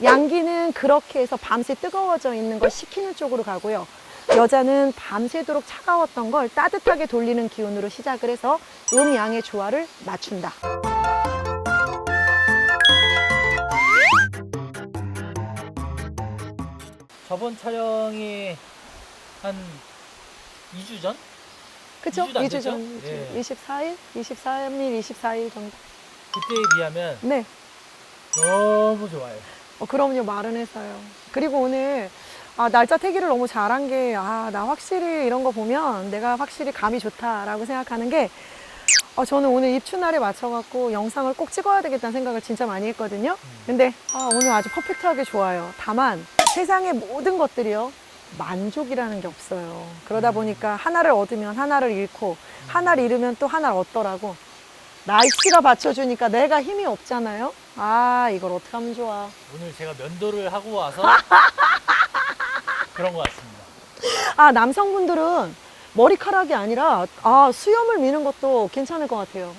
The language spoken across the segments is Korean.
양기는 그렇게 해서 밤새 뜨거워져 있는 걸 식히는 쪽으로 가고요. 여자는 밤새도록 차가웠던 걸 따뜻하게 돌리는 기운으로 시작을 해서 음양의 조화를 맞춘다. 저번 촬영이 한 2주 전? 그쵸? 2주도 안 2주 됐죠? 전, 예. 24일? 23일, 24일 정도. 그때에 비하면 네. 너무 좋아요. 그럼요, 말은 해서요. 그리고 오늘 날짜 태기를 너무 잘한 게, 나 확실히 이런 거 보면 내가 확실히 감이 좋다라고 생각하는 게, 저는 오늘 입춘날에 맞춰갖고 영상을 꼭 찍어야 되겠다는 생각을 진짜 많이 했거든요. 근데 오늘 아주 퍼펙트하게 좋아요. 다만 세상의 모든 것들이요, 만족이라는 게 없어요. 그러다 보니까 하나를 얻으면 하나를 잃고, 하나를 잃으면 또 하나를 얻더라고. 날씨가 받쳐주니까 내가 힘이 없잖아요. 이걸 어떻게 하면 좋아. 오늘 제가 면도를 하고 와서 그런 것 같습니다. 남성분들은 머리카락이 아니라 수염을 미는 것도 괜찮을 것 같아요.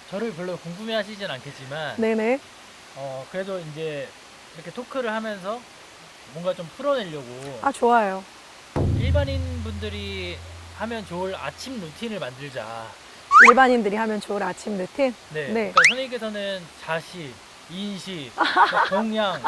저를 별로 궁금해 하시진 않겠지만 네네. 그래도 이제 이렇게 토크를 하면서 뭔가 좀 풀어내려고 좋아요. 일반인 분들이 하면 좋을 아침 루틴을 만들자. 일반인들이 하면 좋을 아침 루틴. 네. 네. 그러니까 선생님께서는 자식, 인식, 동양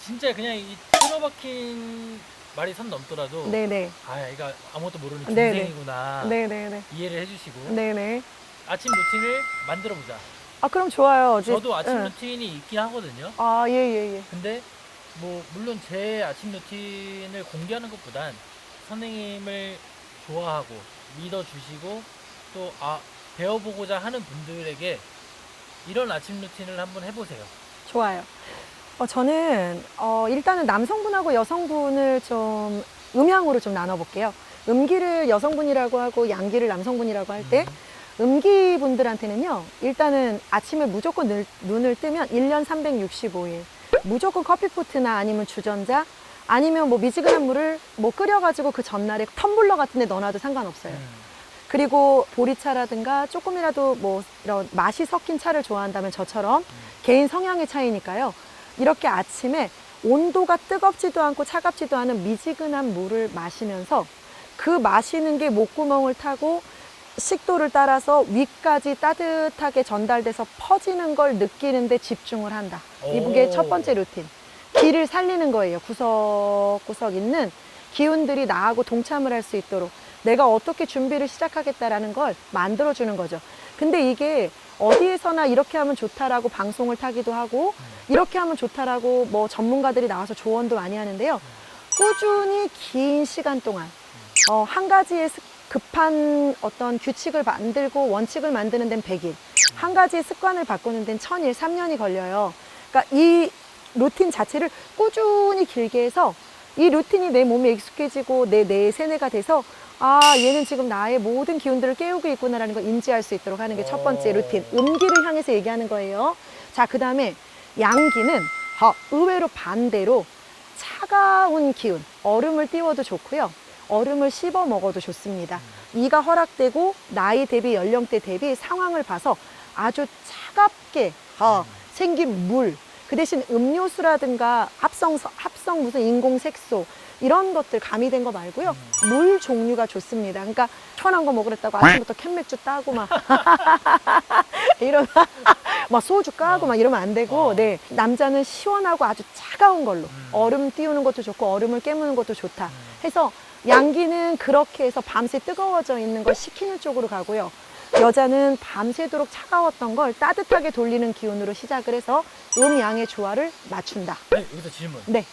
진짜 그냥 이 틀어박힌 말이 선 넘더라도 네네. 얘가 아무것도 모르는 네네. 중생이구나 네네네. 이해를 해주시고 네네. 아침 루틴을 만들어보자. 그럼 좋아요. 저도 아침 응. 루틴이 있긴 하거든요. 예. 근데 뭐 물론 제 아침 루틴을 공개하는 것보단 선생님을 좋아하고 믿어주시고 또 배워보고자 하는 분들에게 이런 아침 루틴을 한번 해보세요. 좋아요. 저는 일단은 남성분하고 여성분을 좀 음양으로 좀 나눠볼게요. 음기를 여성분이라고 하고 양기를 남성분이라고 할 때 음기분들한테는요, 일단은 아침에 무조건 눈을 뜨면 1년 365일 무조건 커피포트나 아니면 주전자 아니면 뭐 미지근한 물을 뭐 끓여가지고 그 전날에 텀블러 같은 데 넣어놔도 상관없어요. 그리고 보리차라든가 조금이라도 뭐 이런 맛이 섞인 차를 좋아한다면 저처럼 개인 성향의 차이니까요. 이렇게 아침에 온도가 뜨겁지도 않고 차갑지도 않은 미지근한 물을 마시면서 그 마시는 게 목구멍을 타고 식도를 따라서 위까지 따뜻하게 전달돼서 퍼지는 걸 느끼는 데 집중을 한다. 이게 첫 번째 루틴. 기를 살리는 거예요. 구석구석 있는 기운들이 나하고 동참을 할 수 있도록 내가 어떻게 준비를 시작하겠다라는 걸 만들어주는 거죠. 근데 이게 어디에서나 이렇게 하면 좋다라고 방송을 타기도 하고 이렇게 하면 좋다라고 뭐 전문가들이 나와서 조언도 많이 하는데요. 꾸준히 긴 시간 동안 한 가지의 급한 어떤 규칙을 만들고 원칙을 만드는 데는 100일, 한 가지의 습관을 바꾸는 데는 1000일, 3년이 걸려요. 그러니까 이 루틴 자체를 꾸준히 길게 해서 이 루틴이 내 몸에 익숙해지고 내 뇌의 세뇌가 돼서 얘는 지금 나의 모든 기운들을 깨우고 있구나라는 걸 인지할 수 있도록 하는 게 첫 번째 루틴. 음기를 향해서 얘기하는 거예요. 자, 그 다음에 양기는 의외로 반대로 차가운 기운, 얼음을 띄워도 좋고요. 얼음을 씹어 먹어도 좋습니다. 이가 허락되고 나이 대비 연령대 대비 상황을 봐서 아주 차갑게 생긴 물, 그 대신 음료수라든가 합성 무슨 인공색소 이런 것들 가미된 거 말고요. 물 종류가 좋습니다. 그러니까 시원한 거 먹으랬다고 아침부터 캔맥주 따고 막 이러면 막 소주 까고 막 이러면 안 되고, 네, 남자는 시원하고 아주 차가운 걸로 얼음 띄우는 것도 좋고 얼음을 깨무는 것도 좋다 해서 양기는 그렇게 해서 밤새 뜨거워져 있는 걸 식히는 쪽으로 가고요. 여자는 밤새도록 차가웠던 걸 따뜻하게 돌리는 기운으로 시작을 해서 음양의 조화를 맞춘다. 네, 여기서 질문. 네.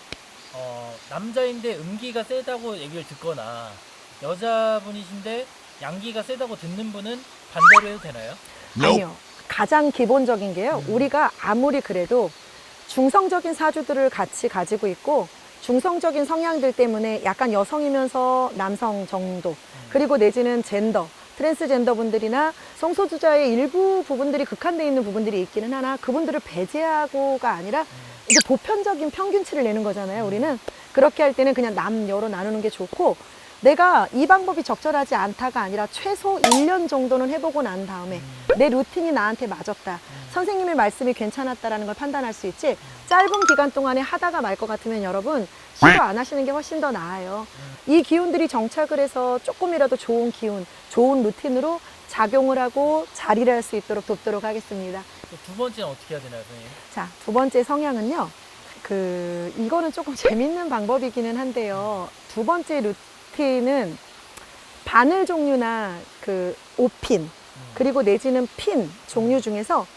남자인데 음기가 세다고 얘기를 듣거나 여자분이신데 양기가 세다고 듣는 분은 반대로 해도 되나요? 아니요. 가장 기본적인 게요. 우리가 아무리 그래도 중성적인 사주들을 같이 가지고 있고 중성적인 성향들 때문에 약간 여성이면서 남성 정도, 그리고 내지는 젠더, 트랜스젠더 분들이나 성소수자의 일부 부분들이 극한되어 있는 부분들이 있기는 하나 그분들을 배제하고가 아니라 이제 보편적인 평균치를 내는 거잖아요. 우리는 그렇게 할 때는 그냥 남여로 나누는 게 좋고, 내가 이 방법이 적절하지 않다가 아니라 최소 1년 정도는 해보고 난 다음에 내 루틴이 나한테 맞았다. 선생님의 말씀이 괜찮았다라는 걸 판단할 수 있지, 짧은 기간 동안에 하다가 말 것 같으면 여러분 시도 안 하시는 게 훨씬 더 나아요. 이 기운들이 정착을 해서 조금이라도 좋은 기운, 좋은 루틴으로 작용을 하고 자리를 할 수 있도록 돕도록 하겠습니다. 두 번째는 어떻게 해야 되나요, 선생님? 자, 두 번째 성향은요. 이거는 조금 재밌는 방법이기는 한데요. 두 번째 루틴은 바늘 종류나 오핀, 그리고 내지는 핀 종류 중에서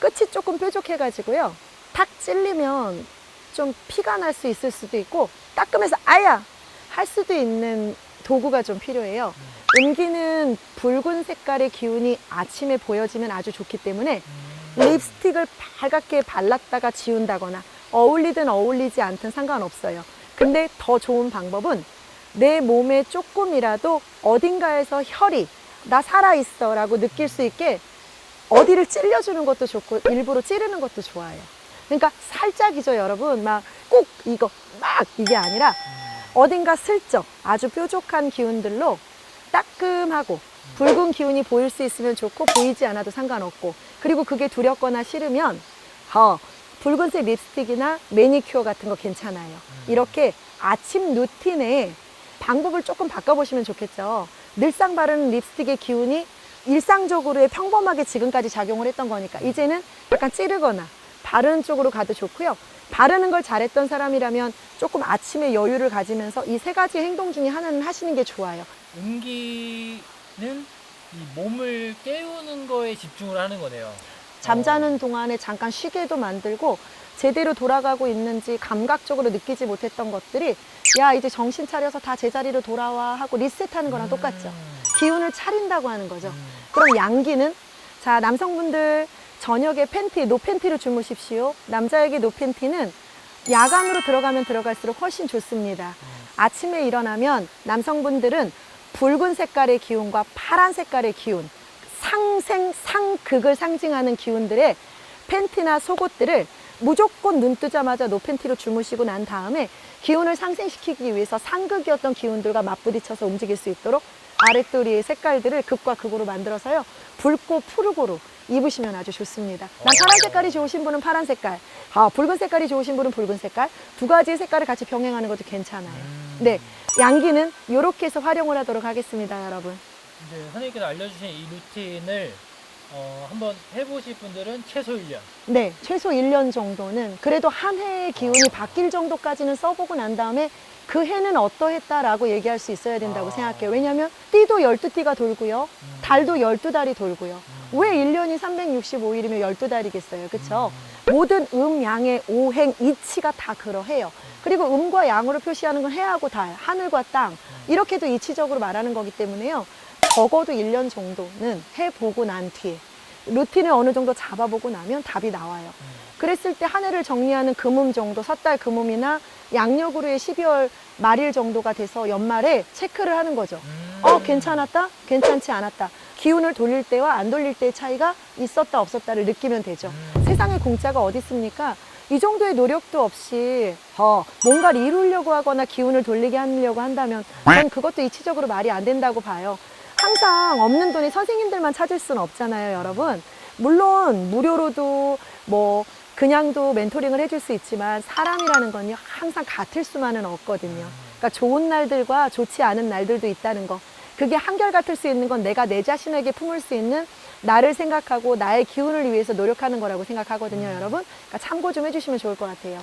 끝이 조금 뾰족해가지고요. 탁 찔리면 좀 피가 날 수 있을 수도 있고, 따끔해서 아야! 할 수도 있는 도구가 좀 필요해요. 음기는 붉은 색깔의 기운이 아침에 보여지면 아주 좋기 때문에 립스틱을 빨갛게 발랐다가 지운다거나 어울리든 어울리지 않든 상관없어요. 근데 더 좋은 방법은 내 몸에 조금이라도 어딘가에서 혈이 나 살아있어 라고 느낄 수 있게 어디를 찔려주는 것도 좋고 일부러 찌르는 것도 좋아요. 그러니까 살짝이죠, 여러분. 막 꼭 이거 막 이게 아니라 어딘가 슬쩍 아주 뾰족한 기운들로 따끔하고 붉은 기운이 보일 수 있으면 좋고 보이지 않아도 상관없고, 그리고 그게 두렵거나 싫으면 붉은색 립스틱이나 매니큐어 같은 거 괜찮아요. 이렇게 아침 루틴에 방법을 조금 바꿔보시면 좋겠죠. 늘상 바르는 립스틱의 기운이 일상적으로의 평범하게 지금까지 작용을 했던 거니까 이제는 약간 찌르거나 바르는 쪽으로 가도 좋고요. 바르는 걸 잘했던 사람이라면 조금 아침에 여유를 가지면서 이 세 가지 행동 중에 하나는 하시는 게 좋아요. 음기는 이 몸을 깨우는 거에 집중을 하는 거네요. 잠자는 동안에 잠깐 쉬게도 만들고, 제대로 돌아가고 있는지 감각적으로 느끼지 못했던 것들이 야 이제 정신 차려서 다 제자리로 돌아와 하고 리셋하는 거랑 똑같죠. 기운을 차린다고 하는 거죠. 그럼 양기는, 자, 남성분들 저녁에 팬티, 노팬티로 주무십시오. 남자에게 노팬티는 야간으로 들어가면 들어갈수록 훨씬 좋습니다. 아침에 일어나면 남성분들은 붉은 색깔의 기운과 파란 색깔의 기운, 상극을 상징하는 기운들의 팬티나 속옷들을 무조건 눈 뜨자마자 노팬티로 주무시고 난 다음에 기운을 상승시키기 위해서 상극이었던 기운들과 맞부딪혀서 움직일 수 있도록 아랫도리의 색깔들을 극과 극으로 만들어서요, 붉고 푸르고로 입으시면 아주 좋습니다. 난 파란 색깔이 좋으신 분은 파란 색깔, 붉은 색깔이 좋으신 분은 붉은 색깔, 두 가지의 색깔을 같이 병행하는 것도 괜찮아요. 네, 양기는 이렇게 해서 활용을 하도록 하겠습니다, 여러분. 이제 선생님께서 알려주신 이 루틴을 한번 해보실 분들은 최소 1년. 네, 최소 1년 정도는, 그래도 한 해의 기운이 바뀔 정도까지는 써보고 난 다음에 그 해는 어떠했다라고 얘기할 수 있어야 된다고 생각해요. 왜냐하면 띠도 12띠가 돌고요. 달도 12달이 돌고요. 왜 1년이 365일이면 12달이겠어요. 그렇죠? 모든 양의 오행, 이치가 다 그러해요. 그리고 음과 양으로 표시하는 건 해하고 달, 하늘과 땅, 이렇게도 이치적으로 말하는 거기 때문에요. 적어도 1년 정도는 해보고 난 뒤에 루틴을 어느 정도 잡아보고 나면 답이 나와요. 그랬을 때 한 해를 정리하는 금음 정도, 섣달 금음이나 양력으로의 12월 말일 정도가 돼서 연말에 체크를 하는 거죠. 괜찮았다? 괜찮지 않았다. 기운을 돌릴 때와 안 돌릴 때의 차이가 있었다 없었다를 느끼면 되죠. 세상에 공짜가 어디 있습니까? 이 정도의 노력도 없이 뭔가를 이루려고 하거나 기운을 돌리게 하려고 한다면 전 그것도 이치적으로 말이 안 된다고 봐요. 항상 없는 돈이 선생님들만 찾을 수는 없잖아요, 여러분. 물론 무료로도 그냥도 멘토링을 해줄 수 있지만 사람이라는 건요, 항상 같을 수만은 없거든요. 그러니까 좋은 날들과 좋지 않은 날들도 있다는 거. 그게 한결같을 수 있는 건 내가 내 자신에게 품을 수 있는 나를 생각하고 나의 기운을 위해서 노력하는 거라고 생각하거든요, 여러분. 그러니까 참고 좀 해주시면 좋을 것 같아요.